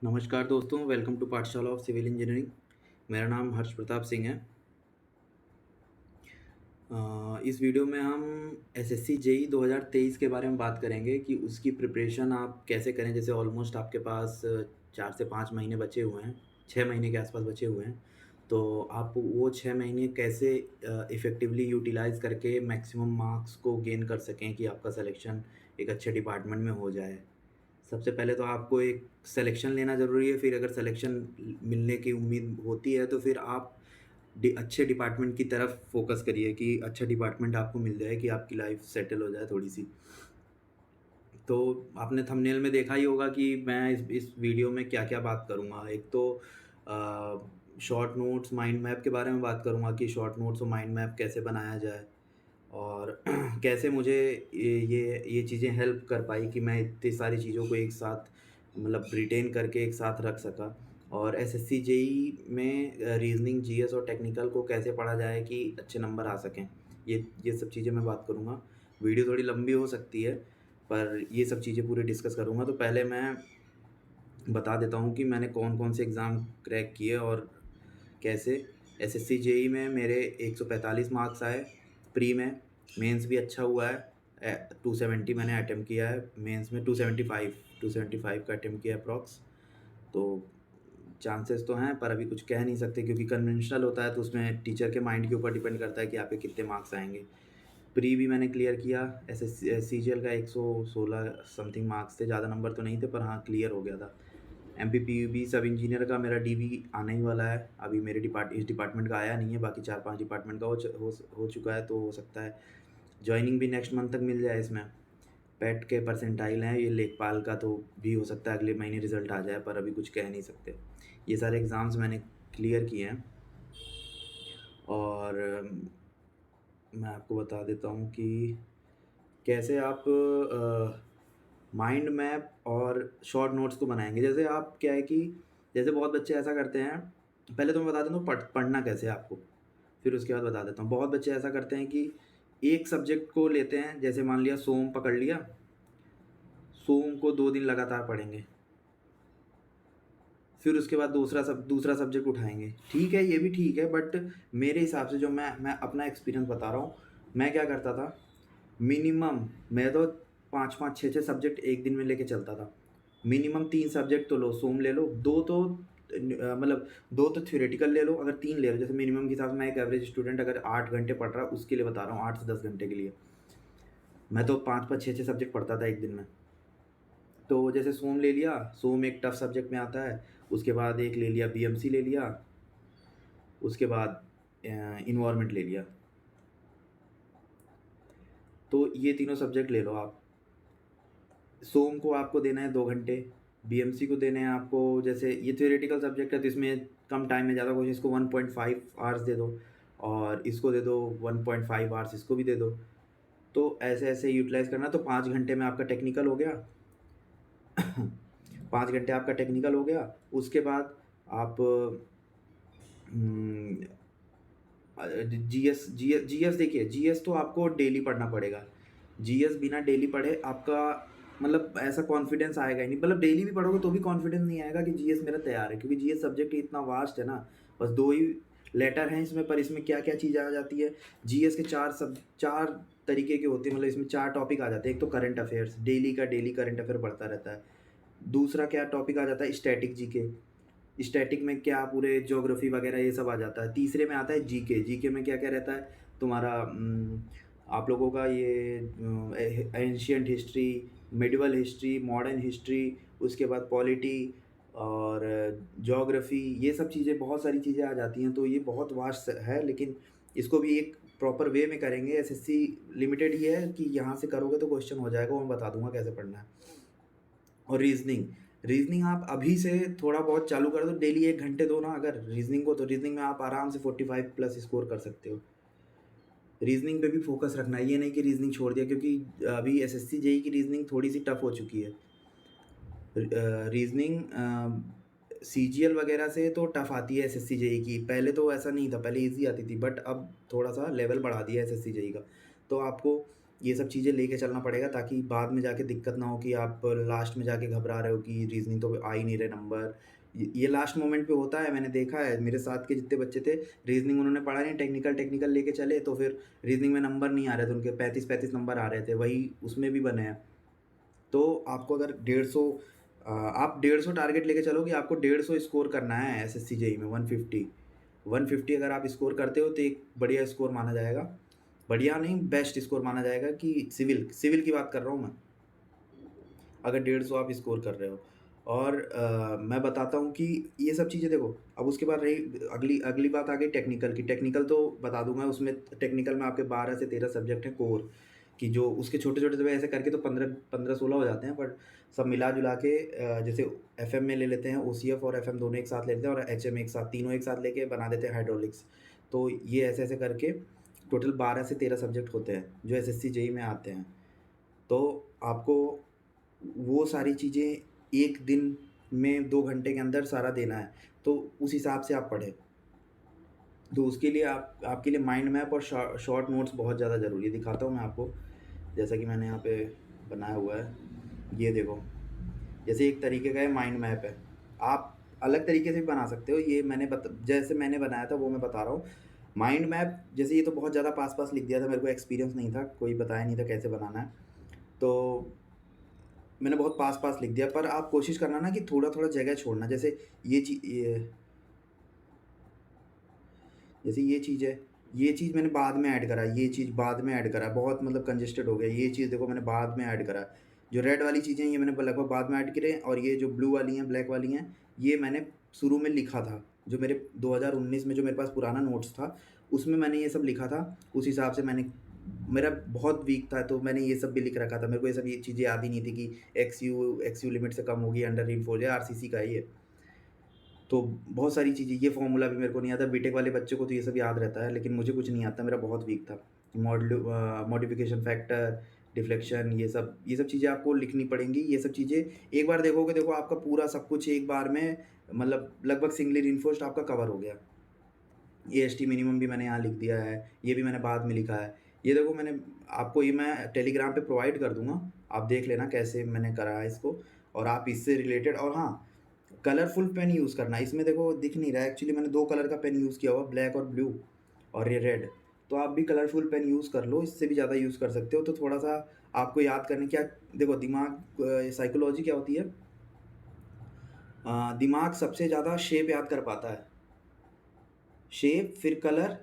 नमस्कार दोस्तों, welcome to पाठशाला ऑफ सिविल इंजीनियरिंग। मेरा नाम हर्ष प्रताप सिंह है। इस वीडियो में हम एसएससी जेईई 2023 के बारे में बात करेंगे कि उसकी प्रिपरेशन आप कैसे करें। जैसे ऑलमोस्ट आपके पास 4 से 5 महीने बचे हुए हैं, 6 महीने के आसपास बचे हुए हैं। तो आप वो 6 महीने कैसे इफ़ेक्टिवली यूटिलाइज़ करके मैक्सिमम मार्क्स को गेन कर सकें कि आपका सिलेक्शन एक अच्छे डिपार्टमेंट में हो जाए। सबसे पहले तो आपको एक सिलेक्शन लेना ज़रूरी है, फिर अगर सिलेक्शन मिलने की उम्मीद होती है तो फिर आप अच्छे डिपार्टमेंट की तरफ फोकस करिए कि अच्छा डिपार्टमेंट आपको मिल जाए कि आपकी लाइफ सेटल हो जाए थोड़ी सी। तो आपने थंबनेल में देखा ही होगा कि मैं इस वीडियो में क्या क्या बात करूँगा। एक तो शॉर्ट नोट्स माइंड मैप के बारे में बात करूँगा कि शॉर्ट नोट्स और माइंड मैप कैसे बनाया जाए, और कैसे मुझे ये चीज़ें हेल्प कर पाई कि मैं इतनी सारी चीज़ों को एक साथ मतलब रिटेन करके एक साथ रख सका। और एसएससी जेईई में रीजनिंग, जीएस और टेक्निकल को कैसे पढ़ा जाए कि अच्छे नंबर आ सकें। ये सब चीज़ें मैं बात करूँगा। वीडियो थोड़ी लंबी हो सकती है, पर ये सब चीज़ें पूरी डिस्कस करूँगा। तो पहले मैं बता देता हूँ कि मैंने कौन-कौन से एग्ज़ाम क्रैक किए और कैसे। एसएससी जेईई में मेरे 145 मार्क्स आए प्री में। मेंस भी अच्छा हुआ है। 270 मैंने अटेम्प्ट किया है मेंस में। 275 का अटेम्प्ट किया है अप्रॉक्स। तो चांसेस तो हैं, पर अभी कुछ कह नहीं सकते क्योंकि कन्वेंशनल होता है तो उसमें टीचर के माइंड के ऊपर डिपेंड करता है कि आपके कितने मार्क्स आएँगे। प्री भी मैंने क्लियर किया। सीजीएल का 116 समथिंग मार्क्स थे, ज़्यादा नंबर तो नहीं थे, पर हाँ क्लियर हो गया था। एमपीपीयूबी सब इंजीनियर का मेरा डीवी आने ही वाला है। अभी मेरे इस डिपार्टमेंट का आया नहीं है, बाकी 4-5 डिपार्टमेंट का हो चुका है, तो हो सकता है जॉइनिंग भी नेक्स्ट मंथ तक मिल जाए इसमें। पेट के परसेंटाइल हैं, ये लेखपाल का तो भी हो सकता है अगले महीने रिजल्ट आ जाए, पर अभी कुछ कह नहीं सकते। ये सारे एग्ज़ाम्स मैंने क्लियर किए हैं। और मैं आपको बता देता हूँ कि कैसे आप माइंड मैप और शॉर्ट नोट्स को बनाएँगे। जैसे आप क्या है कि जैसे बहुत बच्चे ऐसा करते हैं, पहले तो मैं बता देता हूँ पढ़ना कैसे है आपको, फिर उसके बाद बता देता हूँ। बहुत बच्चे ऐसा करते हैं कि एक सब्जेक्ट को लेते हैं, जैसे मान लिया सोम पकड़ लिया, सोम को 2 दिन लगातार पढ़ेंगे। फिर उसके बाद दूसरा सब्जेक्ट उठाएँगे। ठीक है, ये भी ठीक है, बट मेरे हिसाब से जो मैं अपना एक्सपीरियंस बता रहा हूँ, मैं क्या करता था, मिनिमम मैं तो 5-5, 6-6 सब्जेक्ट एक दिन में लेके चलता था। मिनिमम 3 सब्जेक्ट तो लो, सोम ले लो, 2 तो मतलब 2 तो थ्योरेटिकल ले लो, अगर 3 ले लो, जैसे मिनिमम के हिसाब से मैं एक एवरेज स्टूडेंट अगर 8 घंटे पढ़ रहा है, उसके लिए बता रहा हूँ, 8 से 10 घंटे के लिए। मैं तो 5-5, 6-6 सब्जेक्ट पढ़ता था एक दिन में। तो जैसे सोम ले लिया, सोम एक टफ सब्जेक्ट में आता है, उसके बाद एक ले लिया बीएमसी ले लिया, उसके बाद एनवायरनमेंट ले लिया। तो ये तीनों सब्जेक्ट ले लो आप। सोम को आपको देना है 2 घंटे, बीएमसी को देने हैं आपको, जैसे ये थ्योरेटिकल सब्जेक्ट है तो इसमें कम टाइम में ज़्यादा क्वेश्चन, इसको 1.5 आवर्स दे दो, और इसको दे दो 1.5 आवर्स, इसको भी दे दो। तो ऐसे-ऐसे यूटिलाइज़ करना, तो 5 घंटे में आपका टेक्निकल हो गया। 5 घंटे आपका टेक्निकल हो गया, उसके बाद आप उम, जीएस देखिए, जीएस तो आपको डेली पढ़ना पड़ेगा। जीएस बिना डेली पढ़े आपका मतलब ऐसा कॉन्फिडेंस आएगा ही नहीं। मतलब डेली भी पढ़ोगे तो भी कॉन्फिडेंस नहीं आएगा कि जीएस मेरा तैयार है, क्योंकि जीएस सब्जेक्ट ही इतना वास्ट है ना। बस 2 ही लेटर हैं इसमें, पर इसमें क्या-क्या चीज़ आ जाती है। जीएस के 4 तरीके के होते हैं, मतलब इसमें 4 टॉपिक आ जाते हैं। एक तो करंट अफेयर्स, डेली का डेली करंट अफेयर बढ़ता रहता है। दूसरा क्या टॉपिक आ जाता है, स्टैटिक जीके। स्टैटिक में क्या पूरे ज्योग्राफी वगैरह ये सब आ जाता है। तीसरे में आता है जीके। जीके में क्या-क्या रहता है तुम्हारा, आप लोगों का ये ancient history, medieval history, modern history, उसके बाद पॉलिटी और ज्योग्राफी, ये सब चीज़ें, बहुत सारी चीज़ें आ जाती हैं। तो ये बहुत वास्ट है, लेकिन इसको भी एक प्रॉपर वे में करेंगे। एसएससी लिमिटेड ये है कि यहाँ से करोगे तो क्वेश्चन हो जाएगा, वो मैं बता दूँगा कैसे पढ़ना है। और रीज़निंग, रीज़निंग आप अभी से थोड़ा बहुत चालू कर दो, डेली 1 घंटे दो ना अगर रीज़निंग को, तो रीज़निंग में आप आराम से 45 प्लस स्कोर कर सकते हो। रीज़निंग पे भी फ़ोकस रखना है, ये नहीं कि रीज़निंग छोड़ दिया, क्योंकि अभी एसएससी जेईई की रीज़निंग थोड़ी-सी टफ हो चुकी है। रीज़निंग सीजीएल वगैरह से तो टफ आती है एसएससी जेईई की। पहले तो ऐसा नहीं था, पहले ईज़ी आती थी, बट अब थोड़ा-सा लेवल बढ़ा दिया है एसएससी जेईई का। तो आपको ये सब चीज़ें लेके चलना पड़ेगा ताकि बाद में जाके दिक्कत ना हो कि आप लास्ट में जाके घबरा रहे हो कि रीज़निंग तो आ ही नहीं रहे नंबर। ये लास्ट मोमेंट पे होता है, मैंने देखा है मेरे साथ के जितने बच्चे थे, रीज़निंग उन्होंने पढ़ा नहीं, टेक्निकल लेके चले तो फिर रीज़निंग में नंबर नहीं आ रहे थे, उनके 35-35 नंबर आ रहे थे, वही उसमें भी बने हैं। तो आपको अगर 150 आप 150 टारगेट लेके चलो कि आपको 150 स्कोर करना है एसएससी जेईई में 150। 150 अगर आप स्कोर करते हो तो एक बढ़िया स्कोर माना जाएगा। बढ़िया नहीं, बेस्ट स्कोर माना जाएगा कि सिविल सिविल की बात कर रहा हूँ मैं। अगर 150 आप स्कोर कर रहे हो और मैं बताता हूँ कि ये सब चीज़ें देखो, अब उसके बाद रही अगली अगली बात आ गई टेक्निकल की। टेक्निकल तो बता दूँगा, उसमें टेक्निकल में आपके 12 से 13 सब्जेक्ट हैं कोर, कि जो उसके छोटे-छोटे तो ऐसे करके तो 15-16 हो जाते हैं, बट सब मिला-जुला के जैसे एफएम में ले लेते हैं, ओसीएफ और एफएम दोनों एक साथ लेते हैं और एचएम एक साथ, तीनों एक साथ लेके बना देते हैं हाइड्रोलिक्स। तो ये ऐसे-ऐसे करके टोटल 12 से 13 सब्जेक्ट होते हैं, जो एसएससी जेईई में आते हैं। तो आपको वो सारी चीज़ें 1 दिन में 2 घंटे के अंदर सारा देना है, तो उस हिसाब से आप पढ़ें। तो उसके लिए आपके लिए माइंड मैप और शॉर्ट नोट्स बहुत ज़्यादा ज़रूरी है। दिखाता हूँ मैं आपको, जैसा कि मैंने यहाँ पे बनाया हुआ है। ये देखो, जैसे एक तरीके का ये माइंड मैप है। आप अलग तरीके से भी बना सकते हो, ये जैसे मैंने बनाया था वो मैं बता रहा हूँ। माइंड मैप जैसे ये तो बहुत ज़्यादा पास-पास लिख दिया था, मेरे को एक्सपीरियंस नहीं था, कोई बताया नहीं था कैसे बनाना है। तो मैंने बहुत पास-पास लिख दिया, पर आप कोशिश करना ना कि थोड़ा-थोड़ा जगह छोड़ना। जैसे ये चीज़ है, ये चीज़ मैंने बाद में ऐड करा, ये चीज़ बाद में ऐड करा, बहुत मतलब कंजेस्टेड हो गया। ये चीज़ देखो मैंने बाद में ऐड करा। जो रेड वाली चीज़ें ये मैंने लगभग बाद में ऐड करे, और ये जो ब्लू वाली हैं, ब्लैक वाली हैं, ये मैंने शुरू में लिखा था। जो मेरे 2019 में जो मेरे पास पुराना नोट्स था, उसमें मैंने ये सब लिखा था। उस हिसाब से मेरा बहुत वीक था, तो मैंने ये सब भी लिख रखा था। मेरे को ये चीज़ें याद ही नहीं थी कि एक्सयू लिमिट से कम होगी, अंडर रेनफॉल है, आरसीसी का है ये। तो बहुत सारी चीज़ें, ये फ़ॉर्मूला भी मेरे को नहीं आता। बीटेक वाले बच्चे को तो ये सब याद रहता है, लेकिन मुझे कुछ नहीं आता, मेरा बहुत वीक था। मॉडिफ़िकेशन फैक्टर, डिफ्लेक्शन, ये सब चीज़ें आपको लिखनी पड़ेंगी। ये सब चीज़ें एक बार देखोगे, देखो आपका पूरा सब कुछ एक बार में मतलब लगभग सिंगली रिइंफोर्स्ड आपका कवर हो गया। एएसटी मिनिमम भी मैंने यहाँ लिख दिया है, ये भी मैंने बाद में लिखा है। ये देखो मैंने आपको, ये मैं टेलीग्राम पे प्रोवाइड कर दूँगा, आप देख लेना कैसे मैंने करा है इसको, और आप इससे रिलेटेड। और हाँ, कलरफुल पेन यूज़ करना। इसमें देखो दिख नहीं रहा है, एक्चुअली मैंने 2 कलर का पेन यूज़ किया हुआ, ब्लैक और ब्लू, और ये रेड। तो आप भी कलरफुल पेन यूज़ कर लो, इससे भी ज़्यादा यूज़ कर सकते हो। तो थोड़ा-सा आपको याद करने क्या, देखो दिमाग साइकोलॉजी क्या होती है, दिमाग सबसे ज़्यादा शेप याद कर पाता है। शेप, फिर कलर,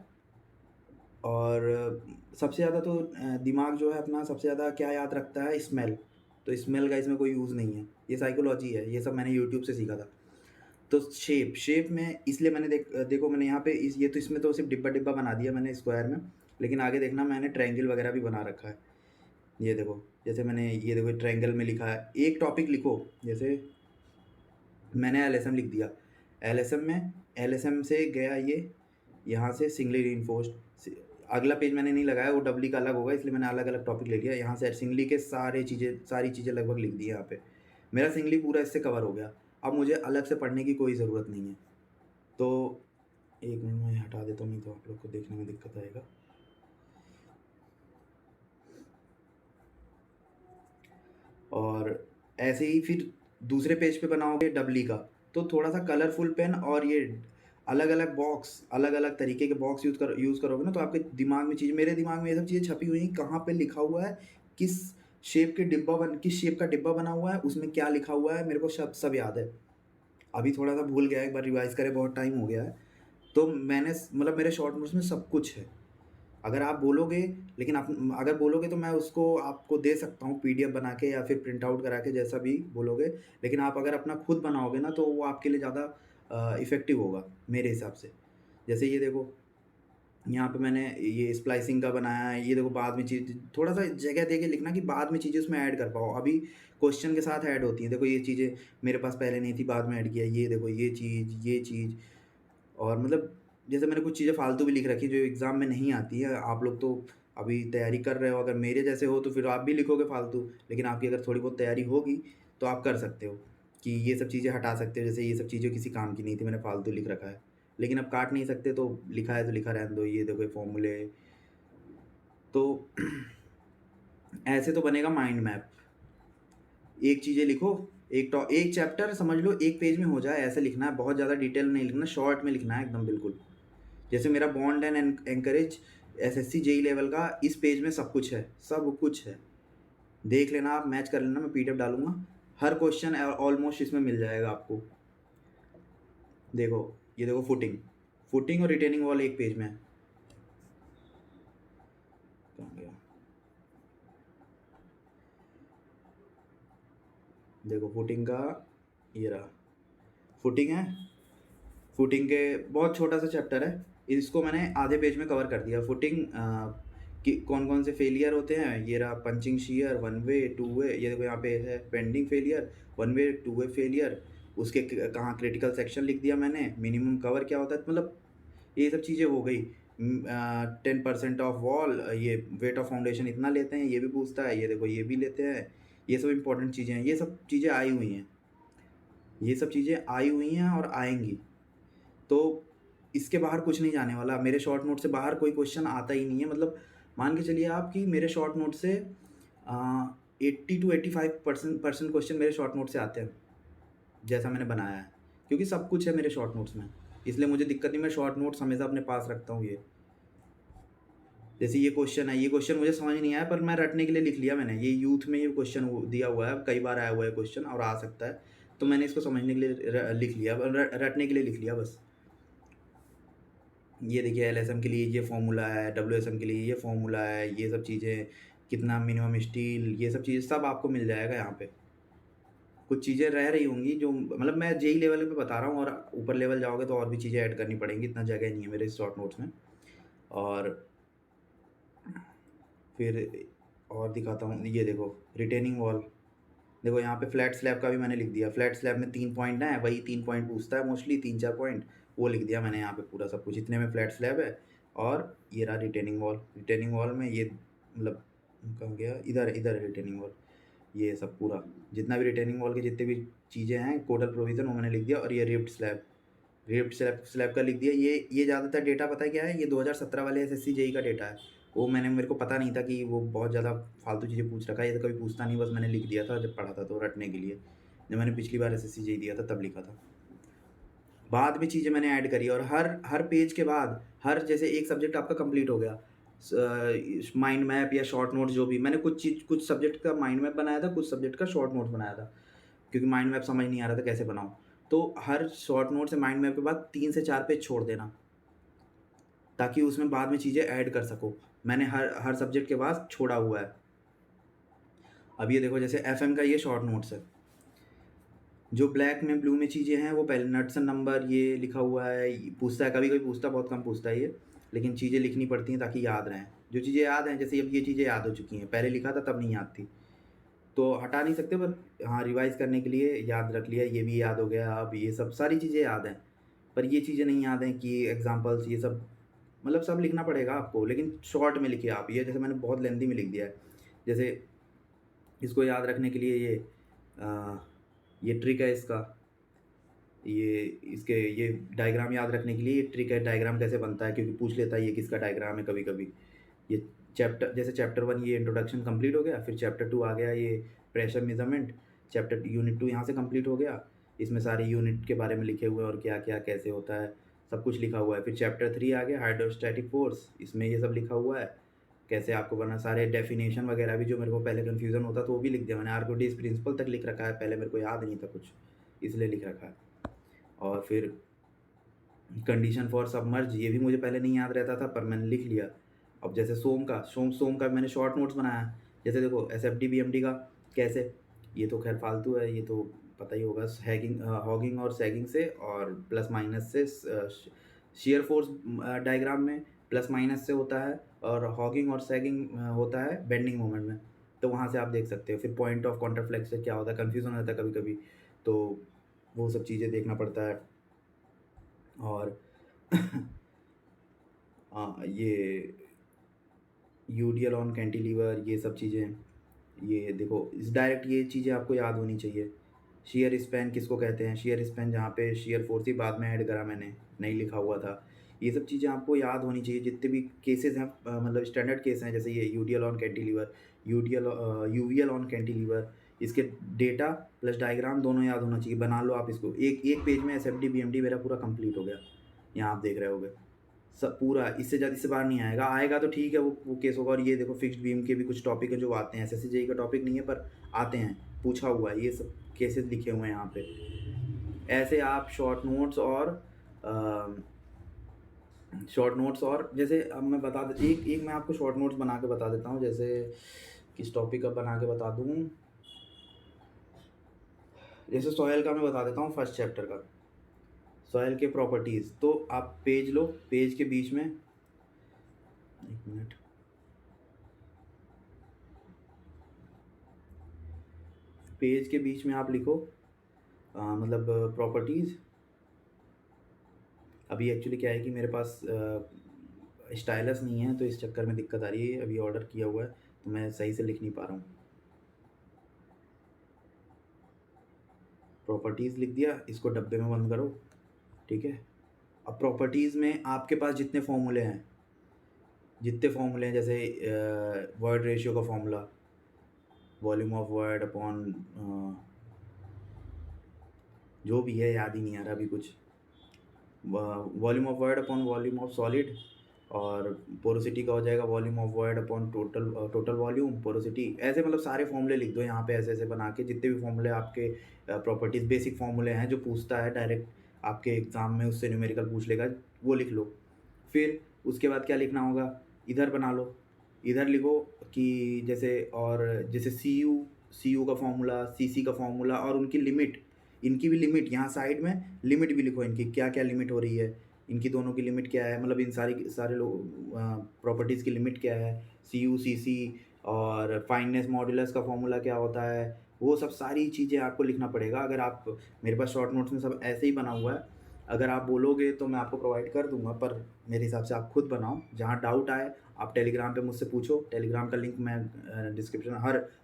और सबसे ज़्यादा तो दिमाग जो है अपना सबसे ज़्यादा क्या याद रखता है, स्मेल। तो स्मेल का इसमें कोई यूज़ नहीं है, ये साइकोलॉजी है, ये सब मैंने यूट्यूब से सीखा था। तो शेप में इसलिए मैंने देखो मैंने यहाँ पे ये तो इसमें तो सिर्फ डिब्बा-डिब्बा बना दिया मैंने स्क्वायर में, लेकिन आगे देखना मैंने ट्रायंगल वगैरह भी बना रखा है। ये देखो, जैसे मैंने ये देखो ट्रायंगल में लिखा है, एक टॉपिक लिखो, जैसे मैंने एलएसएम लिख दिया। एलएसएम से गया ये, यहाँ से सिंगली रिइंफोर्स्ड, अगला पेज मैंने नहीं लगाया, वो डबली का अलग होगा, इसलिए मैंने अलग-अलग टॉपिक ले लिया। यहाँ से सिंगली के सारी चीज़ें लगभग लिख दी यहाँ पे। मेरा सिंगली पूरा इससे कवर हो गया। अब मुझे अलग से पढ़ने की कोई ज़रूरत नहीं है। तो 1 मिनट में हटा देता हूँ, नहीं तो आप लोग को देखने में दिक्कत आएगा। और ऐसे ही फिर दूसरे पेज पे बनाओगे डबली का, तो थोड़ा-सा कलरफुल पेन और ये अलग-अलग तरीके के बॉक्स यूज़ करोगे ना, तो आपके दिमाग में चीज़ें, मेरे दिमाग में ये सब चीज़ें छपी हुई हैं, कहाँ पे लिखा हुआ है, किस किस शेप का डिब्बा बना हुआ है, उसमें क्या लिखा हुआ है, मेरे को सब याद है। अभी थोड़ा-सा भूल गया, एक बार रिवाइज़ करे, बहुत टाइम हो गया है। तो मैंने मतलब मेरे शॉर्ट नोट्स में सब कुछ है। अगर आप बोलोगे लेकिन आप अगर बोलोगे तो मैं उसको आपको दे सकता हूँ पीडीएफ बना के या फिर प्रिंट आउट करा के, जैसा भी बोलोगे। लेकिन आप अगर अपना खुद बनाओगे ना, तो वो आपके लिए ज़्यादा इफ़ेक्टिव होगा मेरे हिसाब से। जैसे ये देखो, यहाँ पे मैंने ये स्प्लाइसिंग का बनाया है, ये देखो बाद में चीज़ थोड़ा-सा जगह दे के लिखना कि बाद में चीज़ें उसमें ऐड कर पाओ। अभी क्वेश्चन के साथ ऐड होती हैं। देखो ये चीज़ें मेरे पास पहले नहीं थी, बाद में ऐड किया। ये देखो ये चीज़, और मतलब जैसे मैंने कुछ चीज़ें फ़ालतू भी लिख रखी जो एग्ज़ाम में नहीं आती है। आप लोग तो अभी तैयारी कर रहे हो, अगर मेरे जैसे हो तो फिर आप भी लिखोगे फ़ालतू, लेकिन आपकी अगर थोड़ी बहुत तैयारी होगी तो आप कर सकते हो कि ये सब चीज़ें हटा सकते हो। जैसे ये सब चीज़ें किसी काम की नहीं थी, मैंने फ़ालतू लिख रखा है। लेकिन अब काट नहीं सकते, तो लिखा है तो लिखा रहने दो। ये देखो ये फ़ॉर्मूले, तो ऐसे तो बनेगा माइंड मैप। एक चीज़ें लिखो, एक चैप्टर समझ लो एक पेज में हो जाए, ऐसे लिखना है, बहुत ज़्यादा डिटेल नहीं लिखना, शॉर्ट में लिखना है एकदम बिल्कुल। जैसे मेरा bond and encourage SSC JE level का इस पेज में सब कुछ है, सब कुछ है। देख लेना आप, मैच कर लेना, मैं पीडीएफ डालूँगा। हर क्वेश्चन ऑलमोस्ट इसमें मिल जाएगा आपको। देखो, ये देखो फुटिंग और रिटेनिंग वॉल एक पेज में है। कहाँ गया? देखो फुटिंग का ये रहा, फुटिंग है। फुटिंग के बहुत छोटा सा चैप्टर है, इसको मैंने आधे पेज में कवर कर दिया। फुटिंग कि कौन कौन से फेलियर होते हैं, ये रहा punching shear, one way, two way, ये देखो यहाँ पे है pending failure, one way, two way failure, उसके कहाँ क्रिटिकल सेक्शन लिख दिया मैंने, मिनिमम कवर क्या होता है, मतलब ये सब चीज़ें हो गई। 10% ऑफ वॉल, ये वेट ऑफ फाउंडेशन इतना लेते हैं, ये भी पूछता है, ये देखो ये भी लेते हैं। ये सब इंपॉर्टेंट चीज़ें हैं, ये सब चीज़ें आई हुई हैं, ये सब चीज़ें आई हुई हैं और आएंगी। तो इसके बाहर कुछ नहीं जाने वाला, मेरे शॉर्ट नोट से बाहर कोई क्वेश्चन आता ही नहीं है। मतलब मान के चलिए आप कि मेरे शॉर्ट नोट से 80 to 85% क्वेश्चन मेरे शॉर्ट नोट से आते हैं, जैसा मैंने बनाया है, क्योंकि सब कुछ है मेरे शॉर्ट नोट्स में, इसलिए मुझे दिक्कत नहीं। मैं शॉर्ट नोट्स हमेशा अपने पास रखता हूँ। ये जैसे ये क्वेश्चन है, ये क्वेश्चन मुझे समझ नहीं आया पर मैं रटने के लिए लिख लिया मैंने। ये यूथ में ये क्वेश्चन दिया हुआ है, कई बार आया हुआ है क्वेश्चन और आ सकता है, तो मैंने इसको समझने के लिए लिख लिया, रटने के लिए लिख लिया बस। ये देखिए एलएसएम के लिए ये फॉर्मूला है, डब्ल्यूएसएम के लिए ये फॉर्मूला है, ये सब चीज़ें, कितना मिनिमम स्टील, ये सब चीज़ें सब आपको मिल जाएगा यहाँ पे। कुछ चीज़ें रह रही होंगी जो, मतलब मैं जेई लेवल पे बता रहा हूँ, और ऊपर लेवल जाओगे तो और भी चीज़ें ऐड करनी पड़ेंगी, इतना जगह नहीं है मेरे शॉर्ट नोट्स में। और फिर और दिखाता हूँ, ये देखो रिटेनिंग वॉल, देखो यहाँ पे फ्लैट स्लैब का भी मैंने लिख दिया। फ्लैट स्लैब में 3 पॉइंट है, वही 3 पॉइंट पूछता है मोस्टली, 3-4 पॉइंट, वो लिख दिया मैंने यहाँ पे पूरा सब कुछ, इतने में फ्लैट स्लैब है। और ये रहा रिटेनिंग वॉल, रिटेनिंग वॉल में ये मतलब कहाँ गया, इधर इधर है रिटेनिंग वॉल, ये सब पूरा जितना भी रिटेनिंग वॉल के जितने भी चीज़ें हैं, कोडल प्रोविज़न, वो मैंने लिख दिया। और ये ripped slab, ripped slab slab का लिख दिया। ये ज़्यादातर डेटा पता है क्या है, ये 2017 वाले एसएससी जेई का डेटा है। वो मेरे को पता नहीं था कि वो बहुत ज़्यादा फालतू चीज़ें पूछ रखा है, ये तो कभी पूछता नहीं, बस मैंने लिख दिया था जब पढ़ा था तो रटने के लिए। जब मैंने पिछली बार एसएससी जेई दिया था तब लिखा था, बाद में चीज़ें मैंने ऐड करी। और हर हर पेज के बाद, हर जैसे एक सब्जेक्ट आपका कंप्लीट हो गया, माइंड मैप या शॉर्ट नोट्स जो भी, मैंने कुछ सब्जेक्ट का माइंड मैप बनाया था, कुछ सब्जेक्ट का शॉर्ट नोट्स बनाया था, क्योंकि माइंड मैप समझ नहीं आ रहा था कैसे बनाऊँ। तो हर शॉर्ट नोट से माइंड मैप के बाद 3 से 4 पेज छोड़ देना, ताकि उसमें बाद में चीज़ें ऐड कर सको। मैंने हर हर सब्जेक्ट के बाद छोड़ा हुआ है। अब ये देखो जैसे एफएम का ये शॉर्ट नोट्स है, जो ब्लैक में ब्लू में चीज़ें हैं वो पहले नट्सन नंबर ये लिखा हुआ है, पूछता है, कभी कभी पूछता है, बहुत कम पूछता है ये, लेकिन चीज़ें लिखनी पड़ती हैं ताकि याद रहें। जो चीज़ें याद हैं, जैसे अब ये चीज़ें याद हो चुकी हैं, पहले लिखा था तब नहीं याद थी, तो हटा नहीं सकते, पर हाँ रिवाइज़ करने के लिए याद रख लिया, ये भी याद हो गया। अब ये सब सारी चीज़ें याद हैं, पर ये चीज़ें नहीं याद हैं कि एग्ज़ाम्पल्स ये सब, मतलब सब लिखना पड़ेगा आपको, लेकिन शॉर्ट में लिखिए आप। ये जैसे मैंने बहुत लेंथी में लिख दिया है, जैसे इसको याद रखने के लिए अ, ये ट्रिक है इसका, ये इसके ये डायग्राम याद रखने के लिए ये ट्रिक है, डायग्राम कैसे बनता है, क्योंकि पूछ लेता है ये किसका डायग्राम है कभी-कभी। ये चैप्टर, जैसे चैप्टर 1 ये इंट्रोडक्शन कंप्लीट हो गया, फिर चैप्टर 2 आ गया ये प्रेशर मेज़रमेंट, चैप्टर यूनिट 2 यहाँ से कंप्लीट हो गया, इसमें सारे यूनिट के बारे में लिखे हुए हैं और क्या-क्या कैसे होता है, सब कुछ लिखा हुआ है। फिर चैप्टर 3 आ गया हाइड्रोस्टैटिक फोर्स, इसमें ये सब लिखा हुआ है, कैसे आपको करना, सारे डेफिनेशन वगैरह भी जो मेरे को पहले कन्फ्यूज़न होता तो वो भी लिख दिया मैंने। आर्किमिडीज़ प्रिंसिपल तक लिख रखा है, पहले मेरे को याद नहीं था कुछ, इसलिए लिख रखा है। और फिर कंडीशन फॉर सबमर्ज, ये भी मुझे पहले नहीं याद रहता था पर मैंने लिख लिया। अब जैसे सोम का मैंने शॉर्ट नोट्स बनाया, जैसे देखो एसएफडी बीएमडी का कैसे, ये तो खैर फालतू है, ये तो पता ही होगा, हॉगिंग और सैगिंग से, और प्लस माइनस से, शियर फोर्स डायग्राम में प्लस माइनस से होता है, और हॉगिंग और सैगिंग होता है बेंडिंग मोमेंट में, तो वहाँ से आप देख सकते हो। फिर पॉइंट ऑफ कॉन्ट्राफ्लेक्स से क्या होता है, कन्फ्यूज़न होता है कभी कभी, तो वो सब चीज़ें देखना पड़ता है। और हाँ, ये यूडियल ऑन कैंटिलीवर, ये सब चीज़ें, ये देखो इस डायरेक्ट ये चीज़ें आपको याद होनी चाहिए। शियर स्पैन किसको कहते हैं, शियर स्पैन जहाँ पे शियर फोर्स ही बाद में ऐड करा मैंने, नहीं लिखा हुआ था। ये सब चीज़ें आपको याद होनी चाहिए, जितने भी केसेस हैं, मतलब स्टैंडर्ड केस हैं, जैसे ये UDL on cantilever, UTL UVL on cantilever, इसके डेटा प्लस डायग्राम दोनों याद होना चाहिए। बना लो आप इसको, एक पेज में एसएफडी बीएमडी मेरा पूरा कंप्लीट हो गया। यहाँ आप देख रहे होगे सब पूरा, इससे ज़्यादा इससे बाहर नहीं आएगा। आएगा तो ठीक है, वो केस होगा। और ये देखो फिक्स्ड बीम के भी कुछ टॉपिक है जो आते हैं, एसएससी जेईई का टॉपिक नहीं है पर आते हैं, पूछा हुआ है, ये सब केसेस लिखे हुए हैं यहाँ पे। ऐसे आप शॉर्ट नोट्स और जैसे अब मैं बता दे एक मैं आपको शॉर्ट नोट्स बना के बता देता हूँ। जैसे किस टॉपिक का बना के बता दूँ, जैसे सॉयल का मैं बता देता हूँ, फर्स्ट चैप्टर का सॉयल के प्रॉपर्टीज़। तो आप पेज लो, पेज के बीच में, एक मिनट, पेज के बीच में आप लिखो मतलब प्रॉपर्टीज़। अभी एक्चुअली क्या है कि मेरे पास स्टाइलस नहीं है, तो इस चक्कर में दिक्कत आ रही है। अभी ऑर्डर किया हुआ है तो मैं सही से लिख नहीं पा रहा हूँ। प्रॉपर्टीज़ लिख दिया, इसको डब्बे में बंद करो, ठीक है। अब प्रॉपर्टीज़ में आपके पास जितने फॉर्मूले हैं, जैसे वर्ड रेशियो का formula, volume of word upon जो भी है, याद ही नहीं आ रहा अभी कुछ, volume of word upon volume of solid, और पोरोसिटी का हो जाएगा volume of word upon total volume porosity. ऐसे मतलब सारे फॉर्मूले लिख दो यहाँ पे, ऐसे ऐसे बना के, जितने भी फॉर्मूले आपके प्रॉपर्टीज़ बेसिक फॉर्मूले हैं जो पूछता है डायरेक्ट आपके एग्ज़ाम में, उससे न्यूमेरिकल पूछ लेगा, वो लिख लो। फिर उसके बाद क्या लिखना होगा, इधर बना लो, इधर लिखो कि जैसे सी यू का फॉर्मूला, सी का फॉर्मूला और उनकी लिमिट, इनकी भी लिमिट यहाँ साइड में लिमिट भी लिखो, इनकी क्या क्या लिमिट हो रही है, इनकी दोनों की लिमिट क्या है, मतलब इन सारे लोग प्रॉपर्टीज़ की लिमिट क्या है, सी और फाइननेस मॉड्यूलस का फॉर्मूला क्या होता है, वो सब सारी चीज़ें आपको लिखना पड़ेगा। अगर आप, मेरे पास शॉर्ट नोट्स में सब ऐसे ही बना हुआ है, अगर आप बोलोगे तो मैं आपको प्रोवाइड कर दूंगा, पर मेरे हिसाब से आप खुद बनाओ। जहाँ डाउट आए आप टेलीग्राम पे मुझसे पूछो, टेलीग्राम का लिंक मैं डिस्क्रिप्शन,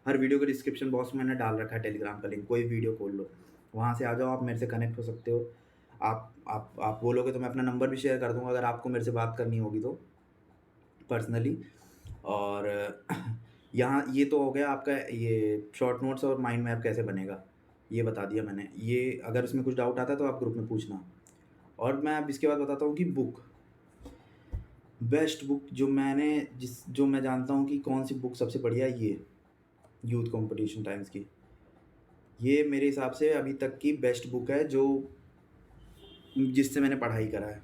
हर वीडियो के डिस्क्रिप्शन बॉक्स में मैंने डाल रखा है टेलीग्राम का लिंक, कोई वीडियो खोल लो, वहाँ से आ जाओ, आप मेरे से कनेक्ट हो सकते हो। आप बोलोगे तो मैं अपना नंबर भी शेयर कर दूंगा अगर आपको मेरे से बात करनी होगी तो, पर्सनली। और यहाँ ये तो हो गया आपका, ये शॉर्ट नोट्स और माइंड मैप कैसे बनेगा ये बता दिया मैंने। ये अगर इसमें कुछ डाउट आता है तो आप ग्रुप में पूछना। और मैं अब इसके बाद बताता हूँ कि बेस्ट बुक जो मैं जानता हूँ कि कौन सी बुक सबसे बढ़िया है, ये यूथ कंपटीशन टाइम्स की, ये मेरे हिसाब से अभी तक की बेस्ट बुक है जो जिससे मैंने पढ़ाई करा है।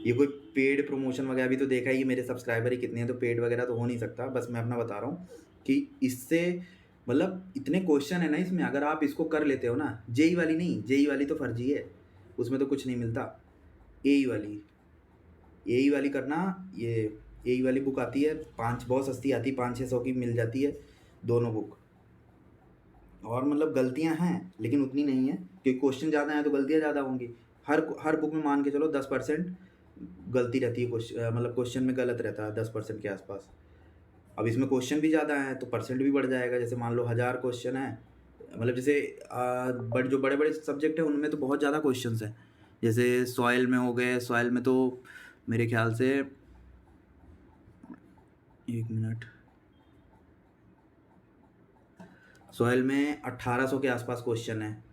ये कोई पेड प्रमोशन वगैरह, भी तो देखा ही मेरे सब्सक्राइबर ही कितने हैं, तो पेड वगैरह तो हो नहीं सकता। बस मैं अपना बता रहा हूँ कि इससे मतलब इतने क्वेश्चन है ना इसमें, अगर आप इसको कर लेते हो ना, जेई वाली नहीं, जेई वाली तो फर्जी है, उसमें तो कुछ नहीं मिलता। एई वाली करना, ये एई वाली बुक आती है, बहुत सस्ती आती है, 500-600 की मिल जाती है दोनों बुक। और मतलब गलतियां हैं लेकिन उतनी नहीं है, क्योंकि क्वेश्चन ज़्यादा हैं तो गलतियां ज़्यादा होंगी। हर बुक में मान के चलो 10% गलती रहती है, मतलब क्वेश्चन में गलत रहता है 10% के आसपास। अब इसमें क्वेश्चन भी ज़्यादा हैं तो परसेंट भी बढ़ जाएगा। जैसे मान लो 1000 क्वेश्चन है, मतलब जैसे जो बड़े बड़े सब्जेक्ट हैं उनमें तो बहुत ज़्यादा क्वेश्चन हैं। जैसे सॉइल में हो गए, सॉइल में तो मेरे ख्याल से, एक मिनट, सॉइल में 1800 के आसपास क्वेश्चन है।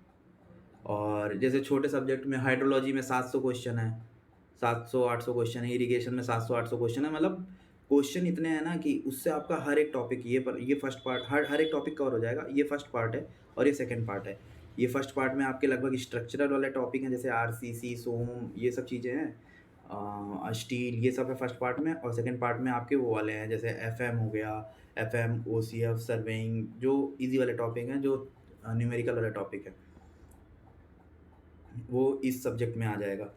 और जैसे छोटे सब्जेक्ट में हाइड्रोलॉजी में 700 क्वेश्चन है, 700-800 क्वेश्चन है, इरिगेशन में 700-800 क्वेश्चन है। मतलब क्वेश्चन इतने हैं ना कि उससे आपका हर एक टॉपिक, ये फर्स्ट पार्ट, हर एक टॉपिक कवर हो जाएगा। ये फर्स्ट पार्ट है और ये सेकंड पार्ट है। ये फर्स्ट पार्ट में आपके लगभग स्ट्रक्चरल वाले टॉपिक हैं, जैसे आरसीसी, सोम, ये सब चीज़ें हैं, स्टील, ये सब है फर्स्ट पार्ट में। और सेकंड पार्ट में आपके वो वाले हैं, जैसे एफएम हो गया, एफएम, ओसीएफ, सर्वेइंग, जो इजी वाले टॉपिक हैं, जो न्यूमेरिकल वाले टॉपिक है, वो इस सब्जेक्ट में आ जाएगा,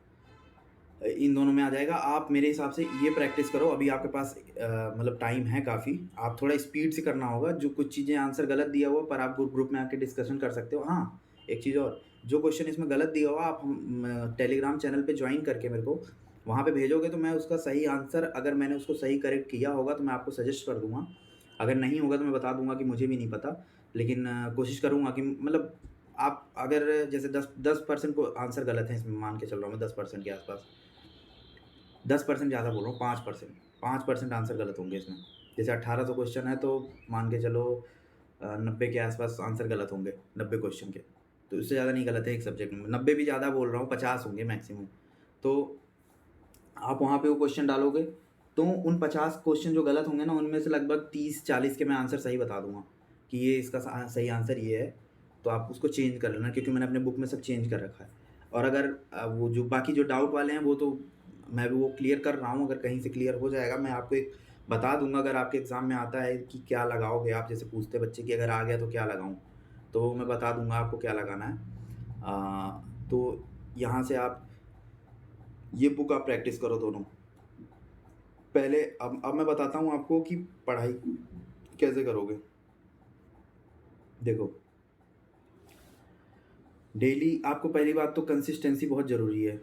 इन दोनों में आ जाएगा। आप मेरे हिसाब से ये प्रैक्टिस करो, अभी आपके पास मतलब टाइम है काफ़ी। आप थोड़ा स्पीड से करना होगा, जो कुछ चीज़ें आंसर गलत दिया हुआ पर आप ग्रुप में आके डिस्कशन कर सकते हो। हाँ, एक चीज़ और, जो क्वेश्चन इसमें गलत दिया हुआ आप टेलीग्राम चैनल पे ज्वाइन करके मेरे को वहाँ पे भेजोगे तो मैं उसका सही आंसर, अगर मैंने उसको सही करेक्ट किया होगा तो मैं आपको सजेस्ट कर दूँगा। अगर नहीं होगा तो मैं बता दूँगा कि मुझे भी नहीं पता, लेकिन कोशिश करूँगा कि मतलब आप अगर जैसे 10% को आंसर गलत है इसमें, मान के चल रहा हूँ मैं 10% के आसपास, 10% ज़्यादा बोल रहा हूँ, 5% आंसर गलत होंगे इसमें। जैसे 1800 क्वेश्चन है तो मान के चलो 90 के आसपास आंसर गलत होंगे 90 क्वेश्चन के, तो उससे ज़्यादा नहीं गलत है एक सब्जेक्ट में। 90 भी ज़्यादा बोल रहा हूँ, 50 होंगे मैक्सिमम। तो आप वहाँ पे वो क्वेश्चन डालोगे तो उन 50 क्वेश्चन जो गलत होंगे ना, उनमें से लगभग 30-40 के मैं आंसर सही बता दूंगा कि ये इसका सही आंसर ये है। तो आप उसको चेंज कर लेना, क्योंकि मैंने अपने बुक में सब चेंज कर रखा है। और अगर वो जो बाकी जो डाउट वाले हैं वो तो मैं भी वो क्लियर कर रहा हूँ। अगर कहीं से क्लियर हो जाएगा मैं आपको एक बता दूंगा, अगर आपके एग्ज़ाम में आता है कि क्या लगाओगे आप, जैसे पूछते बच्चे कि अगर आ गया तो क्या लगाऊं, तो मैं बता दूंगा आपको क्या लगाना है। तो यहाँ से आप ये बुक आप प्रैक्टिस करो दोनों। पहले अब मैं बताता हूँ आपको कि पढ़ाई कैसे करोगे। देखो, डेली आपको पहली बात तो कंसिस्टेंसी बहुत ज़रूरी है।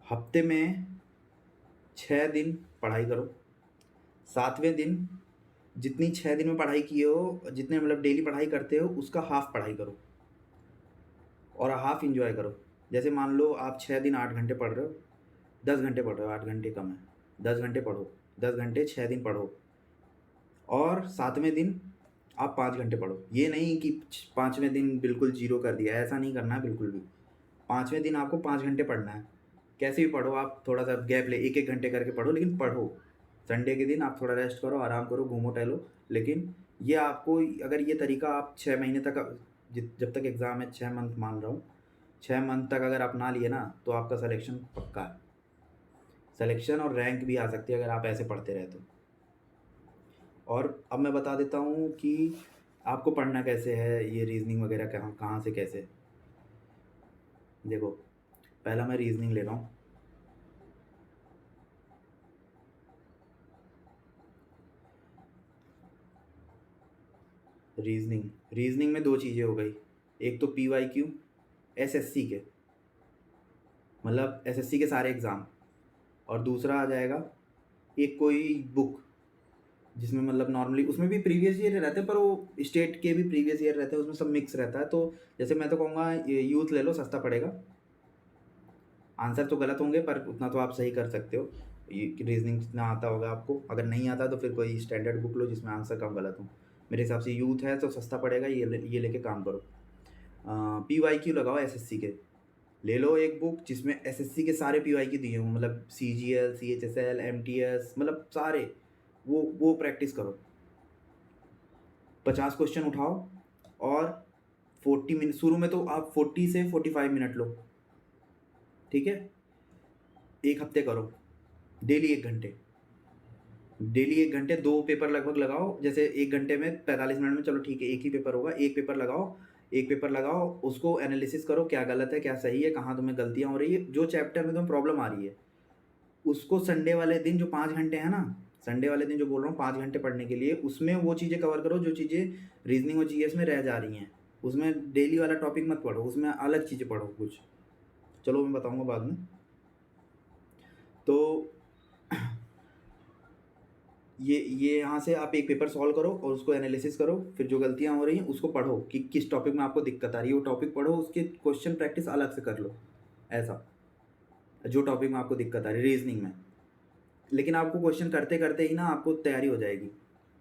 हफ्ते में 6 दिन पढ़ाई करो। 7वें दिन जितनी 6 दिन में पढ़ाई किए हो, जितने मतलब डेली पढ़ाई करते हो, उसका हाफ पढ़ाई करो और हाफ इंजॉय करो। जैसे मान लो आप 6 दिन 8 घंटे पढ़ रहे हो, 10 घंटे पढ़ रहे हो, 8 घंटे कम है, 10 घंटे पढ़ो, 10 घंटे 6 दिन पढ़ो, और 7वें दिन आप 5 घंटे पढ़ो। ये नहीं कि 5वें दिन बिल्कुल जीरो कर दिया, ऐसा नहीं करना है बिल्कुल भी। 5वें दिन आपको 5 घंटे पढ़ना है। कैसे भी पढ़ो, आप थोड़ा सा गैप ले, एक एक घंटे करके पढ़ो, लेकिन पढ़ो। संडे के दिन आप थोड़ा रेस्ट करो, आराम करो, घूमो टहलो। लेकिन ये आपको, अगर ये तरीका आप 6 महीने तक, जब तक एग्ज़ाम है, 6 मंथ मान रहा हूँ, 6 मंथ तक अगर अपना लिए ना, तो आपका सिलेक्शन पक्का है। सिलेक्शन और रैंक भी आ सकती है अगर आप ऐसे पढ़ते रहे तो। और अब मैं बता देता हूँ कि आपको पढ़ना कैसे है, ये रीजनिंग वगैरह कहाँ कहाँ से कैसे। देखो, पहला मैं रीजनिंग ले रहा हूँ। रीजनिंग में 2 चीज़ें हो गई। एक तो PYQ SSC के, मतलब SSC के सारे एग्ज़ाम, और दूसरा आ जाएगा एक कोई बुक जिसमें मतलब नॉर्मली उसमें भी प्रीवियस ईयर रहते हैं, पर वो स्टेट के भी प्रीवियस ईयर रहते हैं, उसमें सब मिक्स रहता है। तो जैसे मैं तो कहूँगा ये यूथ ले लो, सस्ता पड़ेगा। आंसर तो गलत होंगे पर उतना तो आप सही कर सकते हो। ये रीजनिंग जितना आता होगा आपको, अगर नहीं आता तो फिर कोई स्टैंडर्ड बुक लो जिसमें आंसर कम गलत हो। मेरे हिसाब से यूथ है तो सस्ता पड़ेगा, ये लेके काम करो। PYQ लगाओ SSC के। ले लो एक बुक जिसमें SSC के सारे PYQ दिए हों, मतलब CGL, CHSL, MTS, मतलब सारे, वो प्रैक्टिस करो। 50 क्वेश्चन उठाओ और 40 मिनट, शुरू में तो आप 40 से 45 मिनट लो, ठीक है। एक हफ्ते करो, डेली 1 घंटे, डेली 1 घंटे, 2 पेपर लगभग लगाओ। जैसे 1 घंटे में 45 मिनट में, चलो ठीक है, एक ही पेपर होगा, एक पेपर लगाओ। एक पेपर लगाओ, उसको एनालिसिस करो, क्या गलत है क्या सही है, कहाँ तुम्हें गलतियाँ हो रही है, जो चैप्टर में तुम्हें प्रॉब्लम आ रही है उसको संडे वाले दिन, जो 5 घंटे है ना, संडे वाले दिन जो बोल रहा हूँ 5 घंटे पढ़ने के लिए, उसमें वो चीज़ें कवर करो जो चीज़ें रीजनिंग और GS में रह जा रही हैं। उसमें डेली वाला टॉपिक मत पढ़ो, उसमें अलग चीज़ें पढ़ो कुछ। चलो मैं बताऊँगा बाद में। तो ये यहाँ से आप एक पेपर सॉल्व करो और उसको एनालिसिस करो, फिर जो गलतियाँ हो रही हैं उसको पढ़ो कि किस टॉपिक में आपको दिक्कत आ रही है, वो टॉपिक पढ़ो, उसके क्वेश्चन प्रैक्टिस अलग से कर लो, ऐसा, जो टॉपिक में आपको दिक्कत आ रही है रीजनिंग में। लेकिन आपको क्वेश्चन करते करते ही ना आपको तैयारी हो जाएगी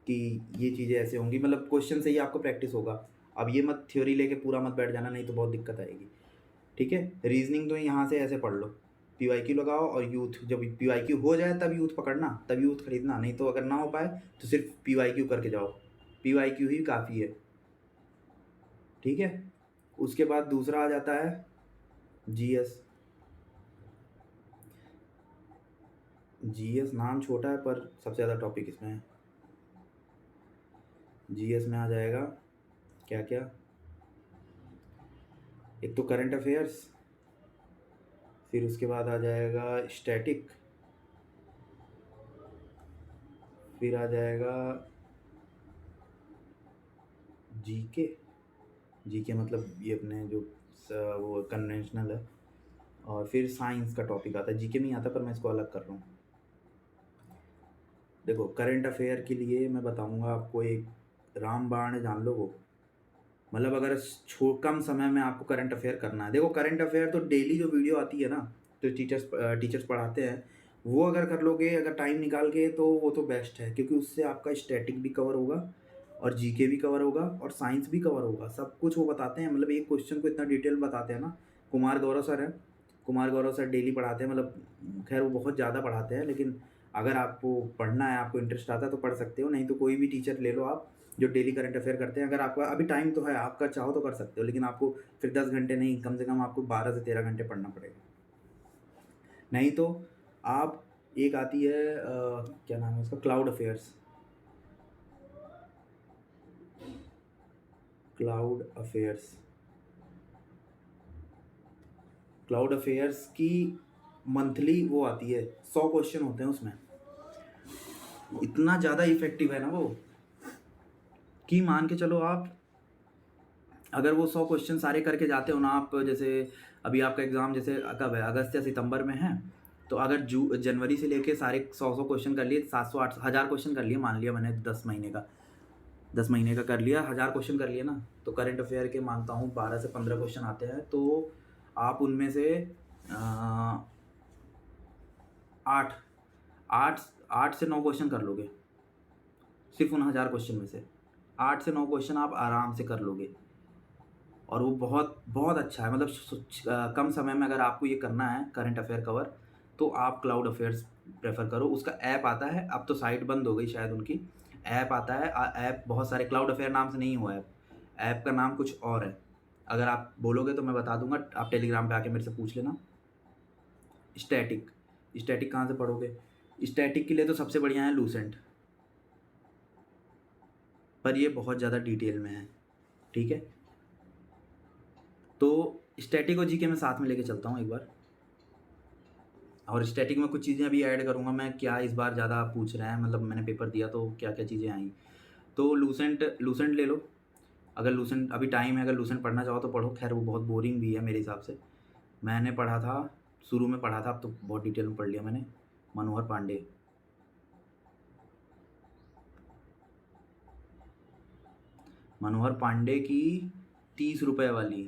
कि ये चीज़ें ऐसे होंगी, मतलब क्वेश्चन से ही आपको प्रैक्टिस होगा। अब ये मत थ्योरी लेके पूरा मत बैठ जाना, नहीं तो बहुत दिक्कत आएगी, ठीक है। रीजनिंग तो यहाँ से ऐसे पढ़ लो, PYQ लगाओ, और यूथ जब PYQ हो जाए तब यूथ पकड़ना, तब यूथ खरीदना, नहीं तो अगर ना हो पाए तो सिर्फ PYQ करके जाओ, PYQ ही काफ़ी है, ठीक है। उसके बाद दूसरा आ जाता है GS। GS नाम छोटा है पर सबसे ज़्यादा टॉपिक इसमें है। GS में आ जाएगा क्या क्या, एक तो करंट अफेयर्स, फिर उसके बाद आ जाएगा स्टैटिक, फिर आ जाएगा जीके। जीके मतलब ये अपने जो वो कन्वेंशनल है, और फिर साइंस का टॉपिक आता है, जीके में ही आता है पर मैं इसको अलग कर रहा हूँ। देखो, करंट अफेयर के लिए मैं बताऊँगा आपको, एक रामबाण जान लो वो, मतलब अगर कम समय में आपको करंट अफेयर करना है। देखो, करंट अफेयर तो डेली जो वीडियो आती है ना, तो टीचर्स पढ़ाते हैं, वो अगर कर लोगे अगर टाइम निकाल के तो वो तो बेस्ट है, क्योंकि उससे आपका स्टैटिक भी कवर होगा और जीके भी कवर होगा और साइंस भी कवर होगा। सब कुछ वो बताते हैं, मतलब एक क्वेश्चन को इतना डिटेल में बताते हैं ना। कुमार गौरव सर हैं, कुमार गौरव सर डेली पढ़ाते हैं, मतलब खैर वो बहुत ज़्यादा पढ़ाते हैं, लेकिन अगर आपको पढ़ना है, आपको इंटरेस्ट आता है तो पढ़ सकते हो, नहीं तो कोई भी टीचर ले लो आप जो डेली करंट अफेयर करते हैं। अगर आपका अभी टाइम तो है, आपका चाहो तो कर सकते हो, लेकिन आपको फिर 10 घंटे नहीं, कम से कम आपको 12 से 13 घंटे पढ़ना पड़ेगा। नहीं तो आप, एक आती है क्या नाम है उसका, cloud affairs, cloud affairs, cloud affairs की मंथली वो आती है, 100 क्वेश्चन होते हैं उसमें। इतना ज़्यादा इफेक्टिव है ना वो, कि मान के चलो आप अगर वो 100 क्वेश्चन सारे करके जाते हो ना आप, जैसे अभी आपका एग्ज़ाम जैसे कब है, अगस्त या सितंबर में है, तो अगर जनवरी से लेके सारे 100 क्वेश्चन कर लिए, 700 800 1000 क्वेश्चन कर लिए, मान लिया मैंने 10 महीने का कर लिया, 1000 क्वेश्चन कर लिए ना, तो करंट अफेयर के मानता हूँ 12 से 15 क्वेश्चन आते हैं, तो आप उनमें से आठ आठ 8 से 9 क्वेश्चन कर लोगे, सिर्फ उन 1000 क्वेश्चन में से 8 से 9 क्वेश्चन आप आराम से कर लोगे। और वो बहुत बहुत अच्छा है, मतलब कम समय में अगर आपको ये करना है करंट अफेयर कवर, तो आप क्लाउड अफेयर्स प्रेफर करो। उसका ऐप आता है, अब तो साइट बंद हो गई शायद उनकी, ऐप आता है, ऐप बहुत सारे, क्लाउड अफेयर नाम से नहीं हुआ ऐप, ऐप का नाम कुछ और है। अगर आप बोलोगे तो मैं बता दूंगा, आप टेलीग्राम पे आके मेरे से पूछ लेना। स्टैटिक, स्टैटिक कहाँ से पढ़ोगे? स्टैटिक के लिए तो सबसे बढ़िया है लूसेंट, पर ये बहुत ज़्यादा डिटेल में है, ठीक है। तो स्टैटिक और जीके मैं साथ में लेके चलता हूँ एक बार, और स्टैटिक में कुछ चीज़ें अभी ऐड करूँगा मैं, क्या इस बार ज़्यादा पूछ रहे हैं, मतलब मैंने पेपर दिया तो क्या क्या चीज़ें आई। तो लूसेंट, लूसेंट ले लो, अगर लूसेंट अभी टाइम है, अगर लूसेंट पढ़ना चाहो तो पढ़ो, खैर वो बहुत बोरिंग भी है मेरे हिसाब से। मैंने पढ़ा था, शुरू में पढ़ा था, अब तो बहुत डिटेल में पढ़ लिया मैंने। मनोहर पांडे, मनोहर पांडे की 30 रुपए वाली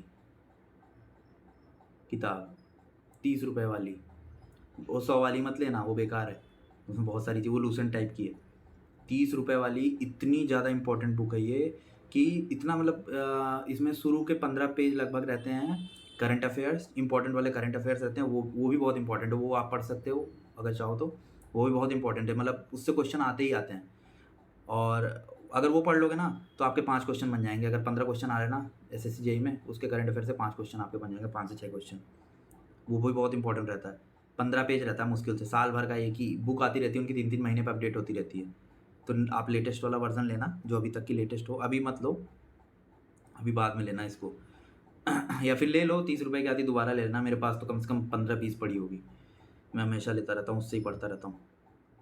किताब, 30 रुपए वाली, वो 100 वाली मत लेना, वो बेकार है, उसमें बहुत सारी चीज़, वो लूसेंट टाइप की है। 30 रुपए वाली इतनी ज़्यादा इंपॉर्टेंट बुक है ये, कि इतना मतलब इसमें शुरू के 15 पेज लगभग रहते हैं करंट अफेयर्स, इंपॉर्टेंट वाले करंट अफेयर्स रहते हैं, वो भी बहुत इंपॉर्टेंट है, वो आप पढ़ सकते हो अगर चाहो तो, वो भी बहुत इंपॉर्टेंट है, मतलब उससे क्वेश्चन आते ही आते हैं। और अगर वो पढ़ लोगे ना तो आपके 5 क्वेश्चन बन जाएंगे, अगर 15 क्वेश्चन आ रहे हैं ना एसएससी जेई में, उसके करंट अफेयर से 5 क्वेश्चन आपके बन जाएंगे, 5 से 6 क्वेश्चन, वो भी बहुत इंपॉर्टेंट रहता है। 15 पेज रहता है मुश्किल से, साल भर का एक ही बुक आती रहती है उनकी, 3-3 महीने पे अपडेट होती रहती है। तो आप लेटेस्ट वाला वर्ज़न लेना, जो अभी तक की लेटेस्ट हो, अभी मत लो, अभी बाद में लेना इसको। या फिर ले लो, 30 रुपए की आती दोबारा ले लेना, मेरे पास तो कम से कम 15-20 पड़ी होगी, मैं हमेशा लेता रहता हूँ, उससे ही पढ़ता रहता हूँ।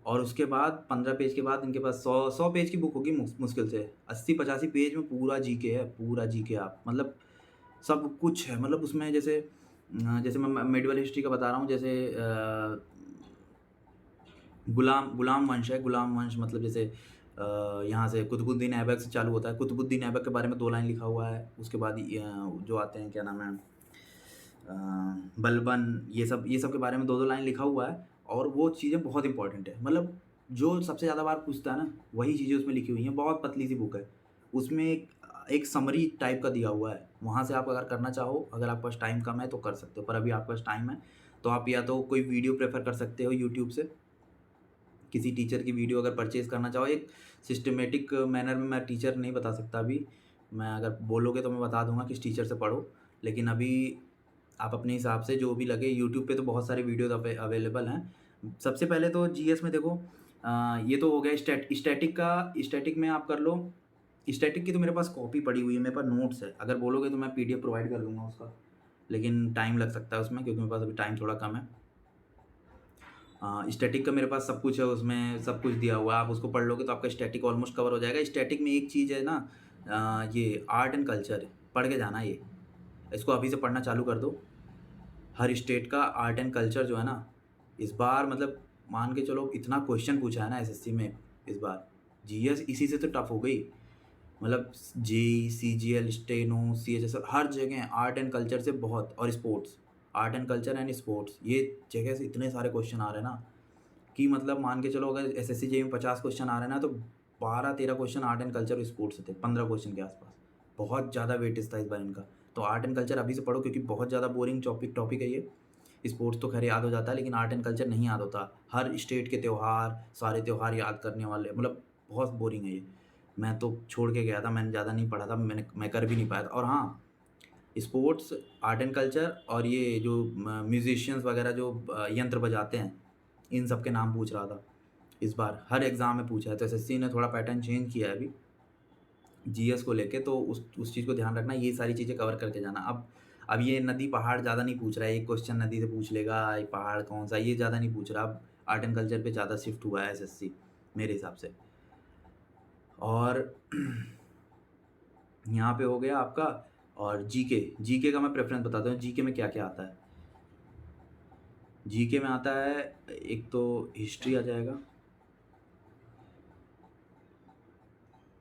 और उसके बाद 15 पेज के बाद इनके पास 100 पेज की बुक होगी मुश्किल से, 80-85 पेज में पूरा जीके है, पूरा जीके, आप मतलब सब कुछ है, मतलब उसमें जैसे जैसे मैं मेडिवल हिस्ट्री का बता रहा हूँ, जैसे गुलाम गुलाम वंश है, गुलाम वंश मतलब जैसे यहाँ से कुतुबुद्दीन ऐबक से चालू होता है, कुतुबुद्दीन ऐबक के बारे में 2 लाइन लिखा हुआ है, उसके बाद जो आते हैं क्या नाम है, बलबन, ये सब के बारे में 2-2 लाइन लिखा हुआ है, और वो चीज़ें बहुत इंपॉर्टेंट है, मतलब जो सबसे ज़्यादा बार पूछता है ना, वही चीज़ें उसमें लिखी हुई हैं, बहुत पतली सी बुक है। उसमें एक समरी टाइप का दिया हुआ है, वहाँ से आप अगर करना चाहो, अगर आपके पास टाइम कम है तो कर सकते हो, पर अभी आपके पास टाइम है, तो आप या तो कोई वीडियो प्रेफ़र कर सकते हो यूट्यूब से, किसी टीचर की वीडियो अगर परचेज़ करना चाहो, एक सिस्टमैटिक मैनर में, मैं टीचर नहीं बता सकता अभी, मैं अगर बोलोगे तो मैं बता दूँगा किस टीचर से पढ़ो, लेकिन अभी आप अपने हिसाब से जो भी लगे, यूट्यूब पे तो बहुत सारे वीडियोज़ अवेलेबल हैं। सबसे पहले तो जीएस में देखो, ये तो हो गया स्टैटिक में आप कर लो। स्टैटिक की तो मेरे पास कॉपी पड़ी हुई है, मेरे पास नोट्स है, अगर बोलोगे तो मैं पीडीएफ प्रोवाइड कर दूँगा उसका, लेकिन टाइम लग सकता है उसमें, क्योंकि मेरे पास अभी टाइम थोड़ा कम है। स्टैटिक का मेरे पास सब कुछ है, उसमें सब कुछ दिया हुआ है, आप उसको पढ़ लोगे तो आपका स्टैटिक ऑलमोस्ट कवर हो जाएगा। स्टैटिक में एक चीज़ है ना, ये आर्ट एंड कल्चर, पढ़ के जाना ये, इसको अभी से पढ़ना चालू कर दो। हर स्टेट का आर्ट एंड कल्चर जो है ना, इस बार मतलब मान के चलो इतना क्वेश्चन पूछा है ना एसएससी में इस बार, जीएस इसी से तो टफ हो गई, मतलब जेईई, सीजीएल, स्टेनो, सीएचएसएल, हर जगह आर्ट एंड कल्चर से बहुत, और sports, art and culture and sports, ये जगह से इतने सारे क्वेश्चन आ रहे हैं ना, कि मतलब मान के चलो अगर एसएससी जेईई में 50 क्वेश्चन आ रहे हैं ना, तो 12-13 question art and culture sports से थे, 15 क्वेश्चन के आसपास। बहुत ज़्यादा वेटेज था इस बार इनका। तो आर्ट एंड कल्चर अभी से पढ़ो, क्योंकि बहुत ज़्यादा बोरिंग टॉपिक है ये। स्पोर्ट्स तो खैर याद हो जाता है, लेकिन आर्ट एंड कल्चर नहीं याद होता। हर स्टेट के त्यौहार, सारे त्यौहार याद करने वाले, मतलब बहुत बोरिंग है ये। मैं तो छोड़ के गया था, मैंने ज़्यादा नहीं पढ़ा था, मैं कर भी नहीं पाया था। और हाँ, स्पोर्ट्स, आर्ट एंड कल्चर और ये जो म्यूजिशियंस वगैरह जो यंत्र बजाते हैं, इन सब के नाम पूछ रहा था इस बार, हर एग्ज़ाम में पूछा है। तो एसएससी ने थोड़ा पैटर्न चेंज किया है अभी जीएस को लेके, तो उस चीज़ को ध्यान रखना, ये सारी चीज़ें कवर करके जाना। अब ये नदी पहाड़ ज़्यादा नहीं पूछ रहा है, एक क्वेश्चन नदी से पूछ लेगा, ये पहाड़ कौन सा, ये ज़्यादा नहीं पूछ रहा। अब आर्ट एंड कल्चर पे ज़्यादा शिफ्ट हुआ है एसएससी मेरे हिसाब से। और यहाँ पे हो गया आपका। और जीके का मैं प्रेफरेंस बताता हूँ। जीके में क्या क्या आता है। जीके में आता है, एक तो हिस्ट्री आ जाएगा,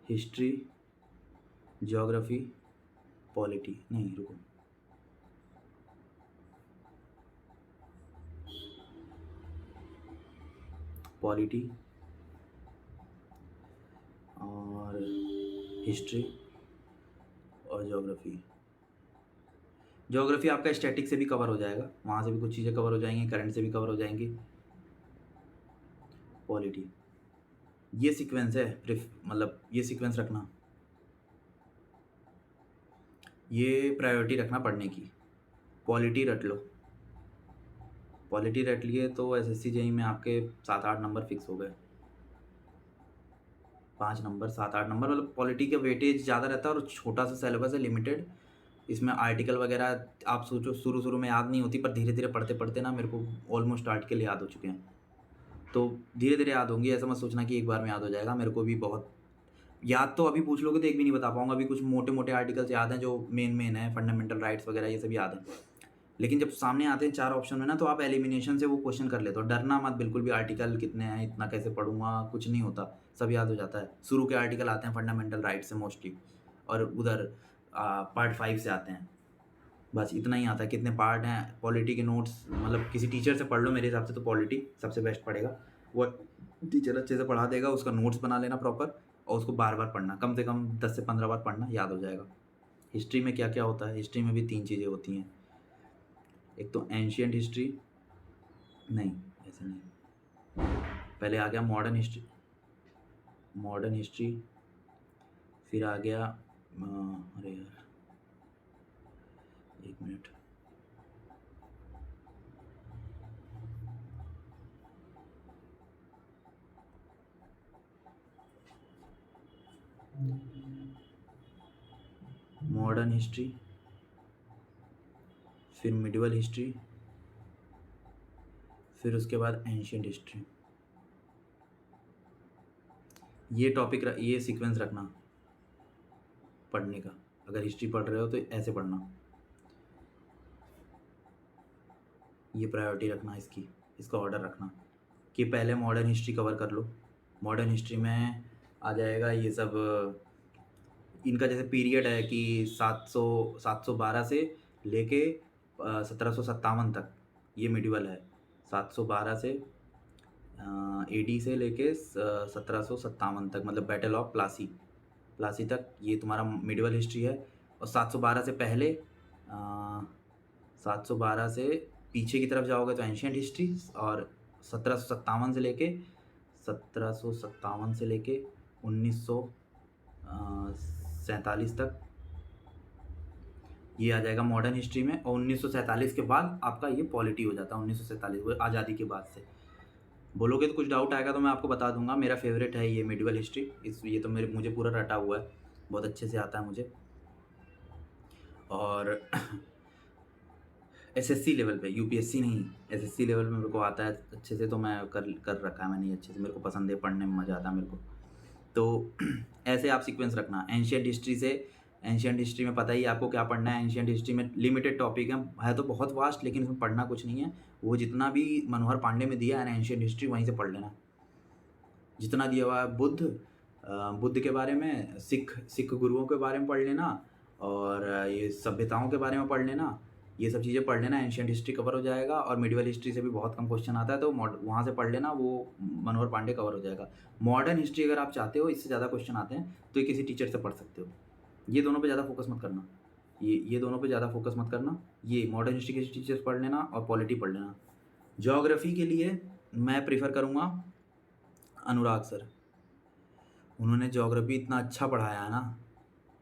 हिस्ट्री, ज्योग्राफी, पॉलिटी, नहीं रुको, पॉलिटी और हिस्ट्री और ज्योग्राफी। ज्योग्राफी आपका स्टैटिक से भी कवर हो जाएगा, वहाँ से भी कुछ चीज़ें कवर हो जाएंगी, करंट से भी कवर हो जाएंगी। पॉलिटी, ये सीक्वेंस है, मतलब ये सीक्वेंस रखना, ये प्रायोरिटी रखना पढ़ने की। पॉलिटी रट लो, पॉलिटी रट लिए तो एसएससी जेईई में आपके 7-8 नंबर फिक्स हो गए। 5 नंबर, 7-8 नंबर, मतलब पॉलिटी का वेटेज ज़्यादा रहता है और छोटा सा सिलेबस है, लिमिटेड। इसमें आर्टिकल वगैरह आप सोचो शुरू शुरू में याद नहीं होती, पर धीरे धीरे पढ़ते पढ़ते ना मेरे को ऑलमोस्ट आर्टिकल याद हो चुके हैं। तो धीरे धीरे याद होंगी, ऐसा मत सोचना कि एक बार में याद हो जाएगा। मेरे को भी बहुत याद, तो अभी पूछ लोगे तो एक भी नहीं बता पाऊंगा। अभी कुछ मोटे मोटे आर्टिकल्स याद हैं जो मेन है, फंडामेंटल राइट्स वगैरह ये सब याद है। लेकिन जब सामने आते हैं 4 ऑप्शन में ना, तो आप एलिमिनेशन से वो क्वेश्चन कर लेते हो। डरना मत बिल्कुल भी, आर्टिकल कितने हैं, इतना कैसे पढ़ूंगा, कुछ नहीं होता, सब याद हो जाता है। शुरू के आर्टिकल आते हैं फंडामेंटल राइट्स से मोस्टली, और उधर पार्ट 5 से आते हैं। बस इतना ही आता है, कितने पार्ट हैं। पॉलिटी के नोट्स मतलब किसी टीचर से पढ़ लो, मेरे हिसाब से तो पॉलिटी सबसे बेस्ट पड़ेगा। वो टीचर अच्छे से पढ़ा देगा, उसका नोट्स बना लेना प्रॉपर, और उसको बार बार पढ़ना, कम से कम 10 से 15 बार पढ़ना, याद हो जाएगा। हिस्ट्री में क्या क्या होता है, हिस्ट्री में भी 3 चीज़ें होती हैं। एक तो एंशियंट हिस्ट्री, नहीं ऐसे नहीं, पहले आ गया मॉडर्न हिस्ट्री, मॉडर्न हिस्ट्री, फिर आ गया अरे यार एक मिनट, मॉडर्न हिस्ट्री, फिर मिडिवल हिस्ट्री, फिर उसके बाद एंशियंट हिस्ट्री। ये टॉपिक ये सीक्वेंस रखना पढ़ने का। अगर हिस्ट्री पढ़ रहे हो तो ऐसे पढ़ना, ये प्रायोरिटी रखना इसकी, इसका ऑर्डर रखना कि पहले मॉडर्न हिस्ट्री कवर कर लो। मॉडर्न हिस्ट्री में आ जाएगा ये सब, इनका जैसे पीरियड है कि 712 से लेके 1757 तक, ये मिडिवल है। 712 से एडी से लेके 1757 तक, मतलब बैटल ऑफ प्लासी, प्लासी तक, ये तुम्हारा मिडिवल हिस्ट्री है। और 712 से पहले 712 से पीछे की तरफ जाओगे तो एंशियंट हिस्ट्री, और 1757 से लेके 1947 तक ये आ जाएगा मॉडर्न हिस्ट्री में। और 1947 के बाद आपका ये पॉलिटी हो जाता है। 1947 आज़ादी के बाद से। बोलोगे तो कुछ डाउट आएगा तो मैं आपको बता दूंगा, मेरा फेवरेट है ये मिडिवल हिस्ट्री। ये तो मुझे पूरा रटा हुआ है, बहुत अच्छे से आता है मुझे। और एसएससी लेवल पे, यूपीएससी नहीं, एसएससी लेवल में मेरे को आता है अच्छे से, तो मैं कर रखा है मैंने अच्छे से, मेरे को पसंद है, पढ़ने में मज़ा आता है मेरे को। तो ऐसे आप सीक्वेंस रखना। एंशियंट हिस्ट्री से, एंशियंट हिस्ट्री में पता ही आपको क्या पढ़ना है। एंशियंट हिस्ट्री में लिमिटेड टॉपिक है तो बहुत वास्ट, लेकिन इसमें पढ़ना कुछ नहीं है। वो जितना भी मनोहर पांडे में दिया है ना एंशियंट हिस्ट्री, वहीं से पढ़ लेना। जितना दिया हुआ है बुद्ध के बारे में, सिख गुरुओं के बारे में पढ़ लेना, और ये सभ्यताओं के बारे में पढ़ लेना, ये सब चीज़ें पढ़ लेना, एंशिएंट हिस्ट्री कवर हो जाएगा और मिडिवल हिस्ट्री से भी बहुत कम क्वेश्चन आता है, तो वहाँ से पढ़ लेना, वो मनोहर पांडे कवर हो जाएगा। मॉडर्न हिस्ट्री अगर आप चाहते हो इससे ज़्यादा क्वेश्चन आते हैं तो ये किसी टीचर से पढ़ सकते हो। ये दोनों पे ज़्यादा फोकस मत करना, ये दोनों पे ज़्यादा फोकस मत करना। ये मॉडर्न हिस्ट्री किसी टीचर से पढ़ लेना और पॉलिटी पढ़ लेना। ज्योग्राफी के लिए मैं प्रेफर करूँगा अनुराग सर। उन्होंने ज्योग्राफी इतना अच्छा पढ़ाया है ना,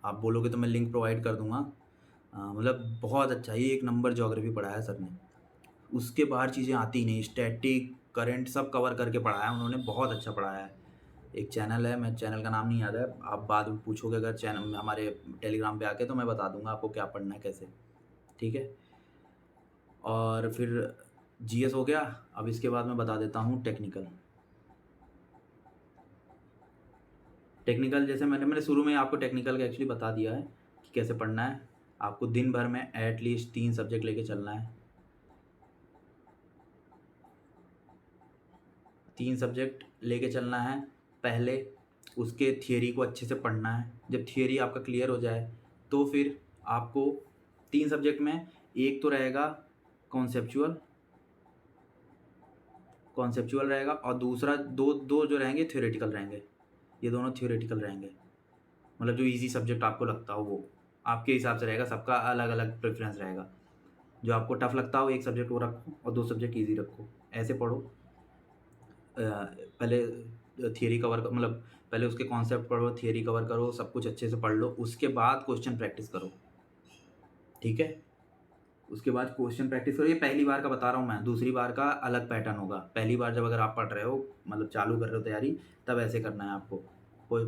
आप बोलोगे तो मैं लिंक प्रोवाइड कर दूँगा। मतलब बहुत अच्छा, ये एक नंबर ज्योग्राफी पढ़ाया सर ने। उसके बाहर चीज़ें आती ही नहीं, स्टैटिक, करंट सब कवर करके पढ़ाया है उन्होंने, बहुत अच्छा पढ़ाया है। एक चैनल है, मैं चैनल का नाम नहीं याद है, आप बाद में पूछोगे अगर चैनल हमारे टेलीग्राम पे आके, तो मैं बता दूँगा आपको क्या पढ़ना है कैसे, ठीक है? और फिर जीएस हो गया, अब इसके बाद मैं बता देता हूँ टेक्निकल। टेक्निकल जैसे मैंने शुरू में आपको टेक्निकल का एक्चुअली बता दिया है कि कैसे पढ़ना है। आपको दिन भर में एटलीस्ट 3 सब्जेक्ट लेके चलना है। 3 सब्जेक्ट लेके चलना है। पहले उसके थियरी को अच्छे से पढ़ना है। जब थियरी आपका क्लियर हो जाए तो फिर आपको 3 सब्जेक्ट में एक तो रहेगा कॉन्सेप्चुअल रहेगा और दूसरा दो जो रहेंगे थ्योरेटिकल रहेंगे। ये दोनों थ्योरेटिकल रहेंगे, मतलब जो इजी सब्जेक्ट आपको लगता हो वो आपके हिसाब से रहेगा, सबका अलग अलग प्रेफरेंस रहेगा। जो आपको टफ लगता हो एक सब्जेक्ट वो रखो और 2 सब्जेक्ट ईजी रखो, ऐसे पढ़ो। पहले थियरी कवर मतलब पहले उसके कॉन्सेप्ट पढ़ो, थियरी कवर करो, सब कुछ अच्छे से पढ़ लो, उसके बाद क्वेश्चन प्रैक्टिस करो, ठीक है? उसके बाद क्वेश्चन प्रैक्टिस करो। ये पहली बार का बता रहा हूँ मैं, दूसरी बार का अलग पैटर्न होगा। पहली बार जब अगर आप पढ़ रहे हो, मतलब चालू कर रहे हो तैयारी, तब ऐसे करना है आपको। कोई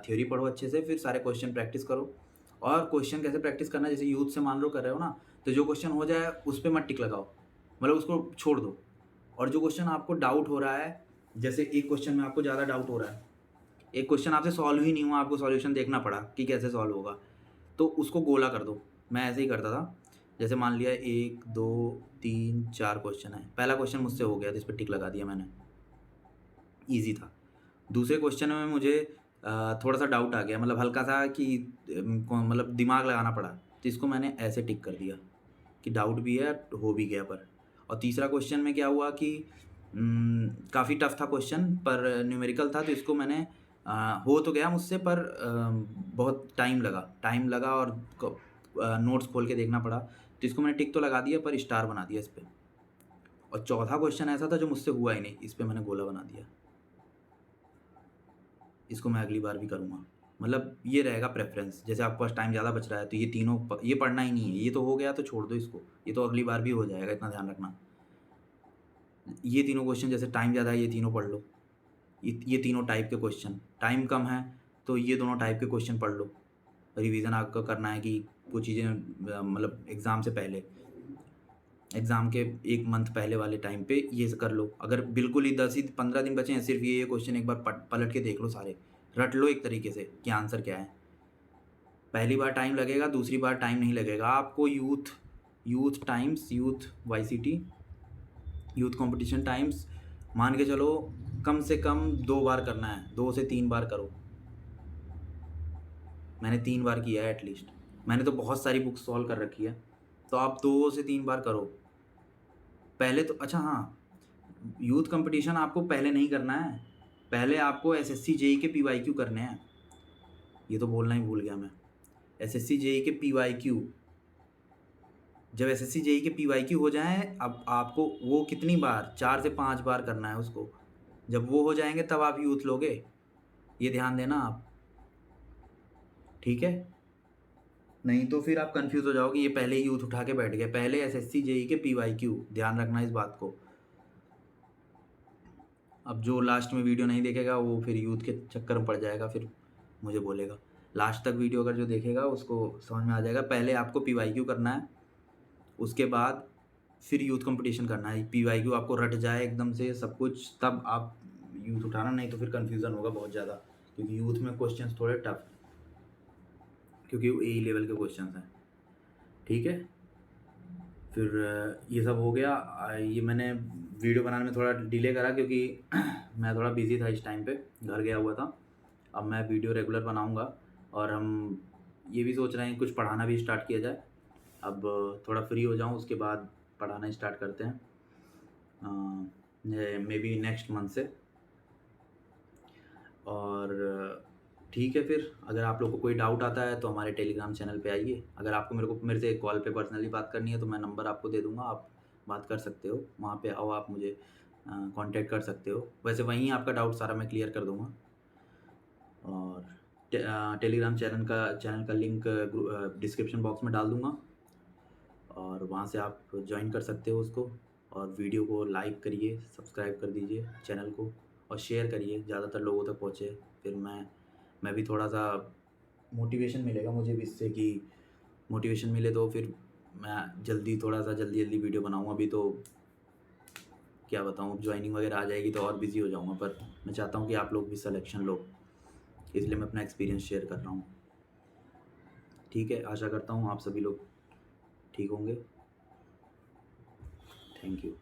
थ्योरी पढ़ो अच्छे से, फिर सारे क्वेश्चन प्रैक्टिस करो। और क्वेश्चन कैसे प्रैक्टिस करना है, जैसे यूथ से मान लो कर रहे हो ना, तो जो क्वेश्चन हो जाए उस पर मत टिक लगाओ, मतलब उसको छोड़ दो। और जो क्वेश्चन आपको डाउट हो रहा है, जैसे एक क्वेश्चन में आपको ज़्यादा डाउट हो रहा है, एक क्वेश्चन आपसे सॉल्व ही नहीं हुआ, आपको सॉल्यूशन देखना पड़ा कि कैसे सॉल्व होगा, तो उसको गोला कर दो। मैं ऐसे ही करता था। जैसे मान लिया 1 2 3 4 क्वेश्चन है, पहला क्वेश्चन मुझसे हो गया तो इस पर टिक लगा दिया मैंने, ईजी था। दूसरे क्वेश्चन में मुझे थोड़ा सा डाउट आ गया, मतलब हल्का सा कि मतलब दिमाग लगाना पड़ा, तो इसको मैंने ऐसे टिक कर दिया कि डाउट भी है, हो भी गया पर। और तीसरा क्वेश्चन में क्या हुआ कि काफ़ी टफ था क्वेश्चन, पर न्यूमेरिकल था, तो इसको मैंने हो तो गया मुझसे, पर बहुत टाइम लगा और नोट्स खोल के देखना पड़ा, तो इसको मैंने टिक तो लगा दिया पर स्टार बना दिया इस पर। और चौथा क्वेश्चन ऐसा था जो मुझसे हुआ ही नहीं, इस पर मैंने गोला बना दिया। इसको मैं अगली बार भी करूँगा। मतलब ये रहेगा प्रेफ़रेंस, जैसे आपके पास टाइम ज़्यादा बच रहा है तो ये तीनों ये पढ़ना ही नहीं है, ये तो हो गया तो छोड़ दो इसको, ये तो अगली बार भी हो जाएगा, इतना ध्यान रखना। ये तीनों क्वेश्चन जैसे टाइम ज़्यादा है, ये तीनों पढ़ लो। ये तीनों टाइप के क्वेश्चन, टाइम कम है तो ये दोनों टाइप के क्वेश्चन पढ़ लो। रिवीजन आपको करना है कि कुछ चीज़ें मतलब एग्ज़ाम से पहले, एग्ज़ाम के 1 मंथ पहले वाले टाइम पे ये कर लो। अगर बिल्कुल ही 10 ही 15 दिन बचे हैं, सिर्फ ये क्वेश्चन एक बार पलट के देख लो सारे, रट लो एक तरीके से कि आंसर क्या है। पहली बार टाइम लगेगा, दूसरी बार टाइम नहीं लगेगा। आपको youth times, youth YCT, youth competition times मान के चलो कम से कम 2 बार करना है, 2 से 3 बार करो। मैंने 3 बार किया है एटलीस्ट। मैंने तो बहुत सारी बुक्स सॉल्व कर रखी है, तो आप 2 से 3 बार करो। पहले तो अच्छा हाँ, यूथ कंपटीशन आपको पहले नहीं करना है, पहले आपको एसएससी जेईई के पीवाईक्यू करने हैं। ये तो बोलना ही भूल गया मैं, एसएससी जेईई के पीवाईक्यू। जब एसएससी जेईई के पीवाईक्यू हो जाएँ, अब आपको वो कितनी बार 4 से 5 बार करना है उसको। जब वो हो जाएंगे तब आप यूथ लोगे, ये ध्यान देना आप, ठीक है? नहीं तो फिर आप कंफ्यूज हो जाओगे, ये पहले ही यूथ उठा के बैठ गए। पहले एसएससी जेईई के पीवाईक्यू, ध्यान रखना इस बात को। अब जो लास्ट में वीडियो नहीं देखेगा वो फिर यूथ के चक्कर में पड़ जाएगा, फिर मुझे बोलेगा। लास्ट तक वीडियो अगर जो देखेगा उसको समझ में आ जाएगा। पहले आपको पीवाईक्यू करना है, उसके बाद फिर यूथ कंपटीशन करना है। पीवाईक्यू आपको रट जाए एकदम से सब कुछ, तब आप यूथ उठाना, नहीं तो फिर कन्फ्यूज़न होगा बहुत ज़्यादा, क्योंकि यूथ में क्वेश्चंस थोड़े टफ, क्योंकि वो ए लेवल के क्वेश्चंस हैं, ठीक है? फिर ये सब हो गया। ये मैंने वीडियो बनाने में थोड़ा डिले करा क्योंकि मैं थोड़ा बिज़ी था इस टाइम पे, घर गया हुआ था। अब मैं वीडियो रेगुलर बनाऊंगा और हम ये भी सोच रहे हैं कुछ पढ़ाना भी स्टार्ट किया जाए। अब थोड़ा फ्री हो जाऊँ उसके बाद पढ़ाना स्टार्ट करते हैं, मे बी नेक्स्ट मंथ से। और ठीक है, फिर अगर आप लोग को कोई डाउट आता है तो हमारे टेलीग्राम चैनल पे आइए। अगर आपको मेरे से कॉल पे पर्सनली बात करनी है तो मैं नंबर आपको दे दूँगा, आप बात कर सकते हो। वहाँ पे आओ, आप मुझे कॉन्टैक्ट कर सकते हो। वैसे वहीं आपका डाउट सारा मैं क्लियर कर दूँगा। और टेलीग्राम चैनल का लिंक डिस्क्रिप्शन बॉक्स में डाल दूँगा, और वहाँ से आप जॉइन कर सकते हो उसको। और वीडियो को लाइक करिए, सब्सक्राइब कर दीजिए चैनल को, और शेयर करिए, ज़्यादातर लोगों तक पहुँचे। फिर मैं भी थोड़ा-सा मोटिवेशन मिलेगा मुझे भी इससे, कि मोटिवेशन मिले तो फिर मैं जल्दी-जल्दी वीडियो बनाऊँ। अभी तो क्या बताऊँ, जॉइनिंग वगैरह आ जाएगी तो और बिज़ी हो जाऊँगा, पर मैं चाहता हूँ कि आप लोग भी सिलेक्शन लो, इसलिए मैं अपना एक्सपीरियंस शेयर कर रहा हूँ। ठीक है, आशा करता हूँ आप सभी लोग ठीक होंगे। Thank you.